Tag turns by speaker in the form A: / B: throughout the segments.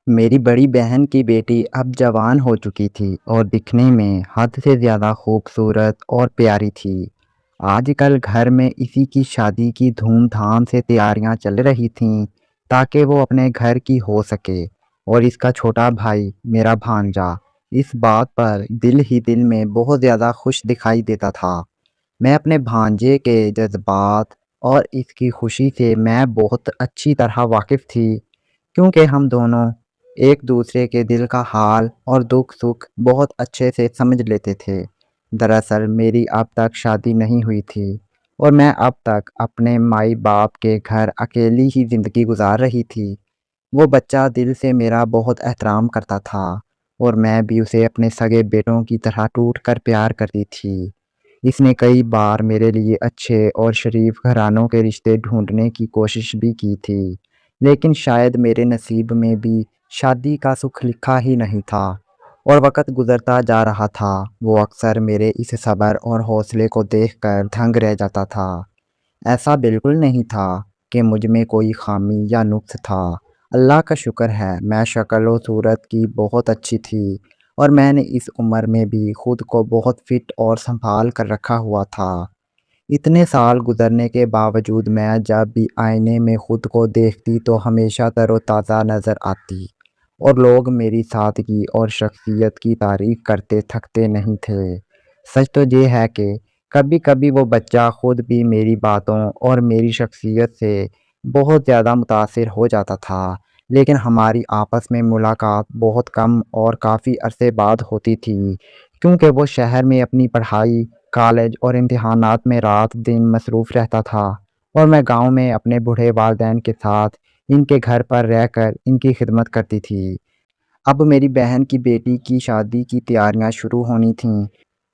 A: میری بڑی بہن کی بیٹی اب جوان ہو چکی تھی اور دکھنے میں حد سے زیادہ خوبصورت اور پیاری تھی۔ آج کل گھر میں اسی کی شادی کی دھوم دھام سے تیاریاں چل رہی تھیں تاکہ وہ اپنے گھر کی ہو سکے، اور اس کا چھوٹا بھائی میرا بھانجا اس بات پر دل ہی دل میں بہت زیادہ خوش دکھائی دیتا تھا۔ میں اپنے بھانجے کے جذبات اور اس کی خوشی سے میں بہت اچھی طرح واقف تھی، کیونکہ ہم دونوں ایک دوسرے کے دل کا حال اور دکھ سکھ بہت اچھے سے سمجھ لیتے تھے۔ دراصل میری اب تک شادی نہیں ہوئی تھی اور میں اب تک اپنے مائی باپ کے گھر اکیلی ہی زندگی گزار رہی تھی۔ وہ بچہ دل سے میرا بہت احترام کرتا تھا اور میں بھی اسے اپنے سگے بیٹوں کی طرح ٹوٹ کر پیار کرتی تھی۔ اس نے کئی بار میرے لیے اچھے اور شریف گھرانوں کے رشتے ڈھونڈنے کی کوشش بھی کی تھی، لیکن شاید میرے نصیب میں بھی شادی کا سکھ لکھا ہی نہیں تھا، اور وقت گزرتا جا رہا تھا۔ وہ اکثر میرے اس صبر اور حوصلے کو دیکھ کر دھنگ رہ جاتا تھا۔ ایسا بالکل نہیں تھا کہ مجھ میں کوئی خامی یا نقص تھا۔ اللہ کا شکر ہے، میں شکل و صورت کی بہت اچھی تھی اور میں نے اس عمر میں بھی خود کو بہت فٹ اور سنبھال کر رکھا ہوا تھا۔ اتنے سال گزرنے کے باوجود میں جب بھی آئینے میں خود کو دیکھتی تو ہمیشہ تر و تازہ نظر آتی، اور لوگ میری سادگی اور شخصیت کی تعریف کرتے تھکتے نہیں تھے۔ سچ تو یہ ہے کہ کبھی کبھی وہ بچہ خود بھی میری باتوں اور میری شخصیت سے بہت زیادہ متاثر ہو جاتا تھا، لیکن ہماری آپس میں ملاقات بہت کم اور کافی عرصے بعد ہوتی تھی، کیونکہ وہ شہر میں اپنی پڑھائی، کالج اور امتحانات میں رات دن مصروف رہتا تھا، اور میں گاؤں میں اپنے بوڑھے والدین کے ساتھ ان کے گھر پر رہ کر ان کی خدمت کرتی تھی۔ اب میری بہن کی بیٹی کی شادی کی تیاریاں شروع ہونی تھیں،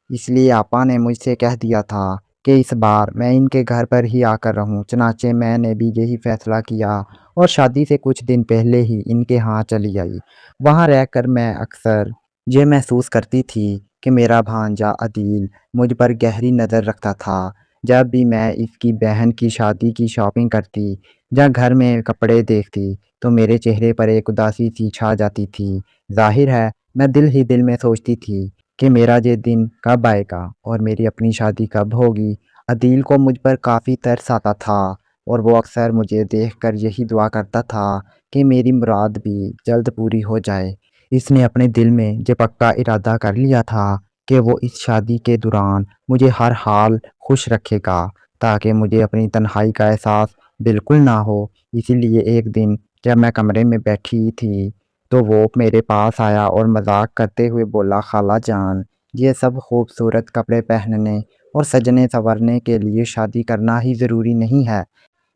A: اس لیے آپا نے مجھ سے کہہ دیا تھا کہ اس بار میں ان کے گھر پر ہی آ کر رہوں۔ چنانچہ میں نے بھی یہی فیصلہ کیا اور شادی سے کچھ دن پہلے ہی ان کے ہاں چلی آئی۔ وہاں رہ کر میں اکثر یہ محسوس کرتی تھی کہ میرا بھانجا عدیل مجھ پر گہری نظر رکھتا تھا۔ جب بھی میں اس کی بہن کی شادی کی شاپنگ کرتی یا گھر میں کپڑے دیکھتی تو میرے چہرے پر ایک اداسی سی چھا جاتی تھی۔ ظاہر ہے، میں دل ہی دل میں سوچتی تھی کہ میرا یہ دن کب آئے گا اور میری اپنی شادی کب ہوگی۔ عدیل کو مجھ پر کافی ترس آتا تھا اور وہ اکثر مجھے دیکھ کر یہی دعا کرتا تھا کہ میری مراد بھی جلد پوری ہو جائے۔ اس نے اپنے دل میں یہ پکا ارادہ کر لیا تھا کہ وہ اس شادی کے دوران مجھے ہر حال خوش رکھے گا تاکہ مجھے اپنی تنہائی کا احساس بالکل نہ ہو۔ اسی لیے ایک دن جب میں کمرے میں بیٹھی تھی تو وہ میرے پاس آیا اور مذاق کرتے ہوئے بولا، خالہ جان، یہ سب خوبصورت کپڑے پہننے اور سجنے سنورنے کے لیے شادی کرنا ہی ضروری نہیں ہے۔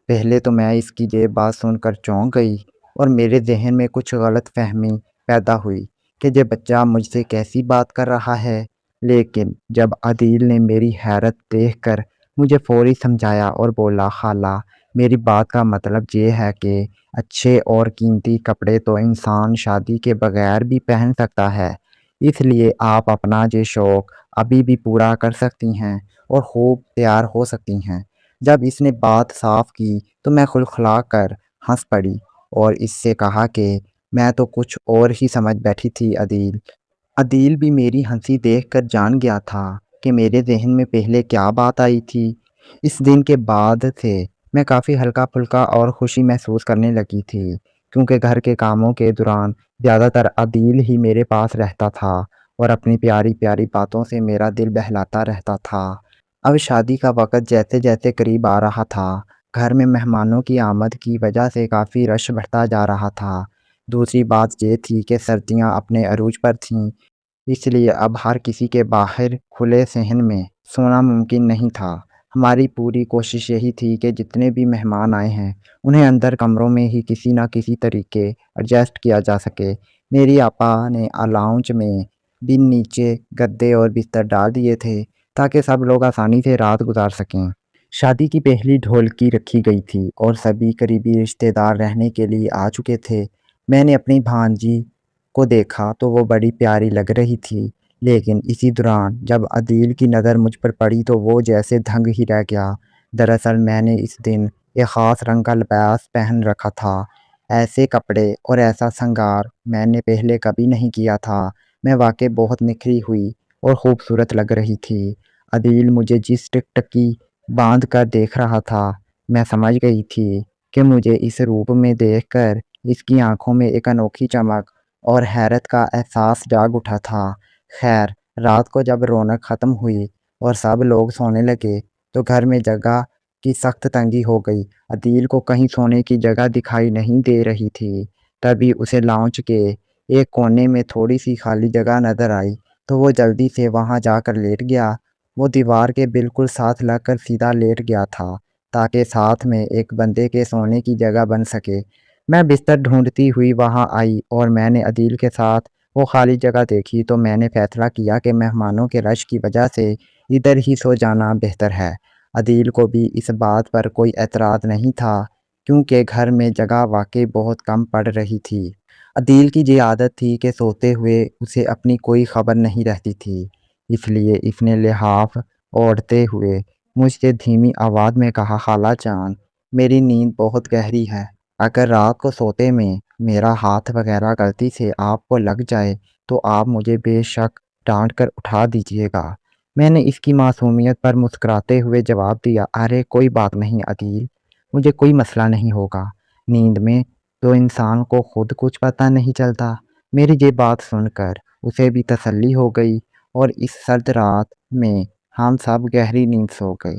A: پہلے تو میں اس کی یہ بات سن کر چونک گئی اور میرے ذہن میں کچھ غلط فہمی پیدا ہوئی کہ یہ بچہ مجھ سے کیسی بات کر رہا ہے، لیکن جب عدیل نے میری حیرت دیکھ کر مجھے فوری سمجھایا اور بولا، خالہ، میری بات کا مطلب یہ ہے کہ اچھے اور قیمتی کپڑے تو انسان شادی کے بغیر بھی پہن سکتا ہے، اس لیے آپ اپنا یہ شوق ابھی بھی پورا کر سکتی ہیں اور خوب تیار ہو سکتی ہیں۔ جب اس نے بات صاف کی تو میں کھلکھلا کر ہنس پڑی اور اس سے کہا کہ میں تو کچھ اور ہی سمجھ بیٹھی تھی عدیل۔ عدیل بھی میری ہنسی دیکھ کر جان گیا تھا کہ میرے ذہن میں پہلے کیا بات آئی تھی۔ اس دن کے بعد سے میں کافی ہلکا پھلکا اور خوشی محسوس کرنے لگی تھی، کیونکہ گھر کے کاموں کے دوران زیادہ تر عدیل ہی میرے پاس رہتا تھا اور اپنی پیاری پیاری باتوں سے میرا دل بہلاتا رہتا تھا۔ اب شادی کا وقت جیسے جیسے قریب آ رہا تھا، گھر میں مہمانوں کی آمد کی وجہ سے کافی رش بڑھتا جا رہا تھا۔ دوسری بات یہ تھی کہ سردیاں اپنے عروج پر تھیں، اس لیے اب ہر کسی کے باہر کھلے صحن میں سونا ممکن نہیں تھا۔ ہماری پوری کوشش یہی تھی کہ جتنے بھی مہمان آئے ہیں انہیں اندر کمروں میں ہی کسی نہ کسی طریقے ایڈجسٹ کیا جا سکے۔ میری آپا نے لاؤنج میں بھی نیچے گدے اور بستر ڈال دیے تھے تاکہ سب لوگ آسانی سے رات گزار سکیں۔ شادی کی پہلی ڈھولکی رکھی گئی تھی اور سبھی قریبی رشتہ دار رہنے کے لیے آ چکے تھے۔ میں نے اپنی بھانجی کو دیکھا تو وہ بڑی پیاری لگ رہی تھی، لیکن اسی دوران جب عدیل کی نظر مجھ پر پڑی تو وہ جیسے دھنگ ہی رہ گیا۔ دراصل میں نے اس دن ایک خاص رنگ کا لباس پہن رکھا تھا، ایسے کپڑے اور ایسا سنگار میں نے پہلے کبھی نہیں کیا تھا۔ میں واقعی بہت نکھری ہوئی اور خوبصورت لگ رہی تھی۔ عدیل مجھے جس ٹکٹکی باندھ کر دیکھ رہا تھا، میں سمجھ گئی تھی کہ مجھے اس روپ میں دیکھ کر اس کی آنکھوں میں ایک انوکھی چمک اور حیرت کا احساس جاگ اٹھا تھا۔ خیر، رات کو جب رونق ختم ہوئی اور سب لوگ سونے لگے تو گھر میں جگہ کی سخت تنگی ہو گئی۔ عدیل کو کہیں سونے کی جگہ دکھائی نہیں دے رہی تھی۔ تبھی اسے لاؤنج کے ایک کونے میں تھوڑی سی خالی جگہ نظر آئی تو وہ جلدی سے وہاں جا کر لیٹ گیا۔ وہ دیوار کے بالکل ساتھ لگ کر سیدھا لیٹ گیا تھا تاکہ ساتھ میں ایک بندے کے سونے کی جگہ بن سکے۔ میں بستر ڈھونڈتی ہوئی وہاں آئی اور میں نے عدیل کے ساتھ وہ خالی جگہ دیکھی تو میں نے فیصلہ کیا کہ مہمانوں کے رش کی وجہ سے ادھر ہی سو جانا بہتر ہے۔ عدیل کو بھی اس بات پر کوئی اعتراض نہیں تھا کیونکہ گھر میں جگہ واقعی بہت کم پڑ رہی تھی۔ عدیل کی یہ عادت تھی کہ سوتے ہوئے اسے اپنی کوئی خبر نہیں رہتی تھی، اس لیے اس نے لحاف اوڑھتے ہوئے مجھ سے دھیمی آواز میں کہا، خالہ جان، میری نیند بہت گہری ہے، اگر رات کو سوتے میں میرا ہاتھ وغیرہ غلطی سے آپ کو لگ جائے تو آپ مجھے بے شک ڈانٹ کر اٹھا دیجیے گا۔ میں نے اس کی معصومیت پر مسکراتے ہوئے جواب دیا، ارے کوئی بات نہیں عدیل، مجھے کوئی مسئلہ نہیں ہوگا، نیند میں تو انسان کو خود کچھ پتہ نہیں چلتا۔ میری یہ بات سن کر اسے بھی تسلی ہو گئی اور اس سرد رات میں ہم سب گہری نیند سو گئے۔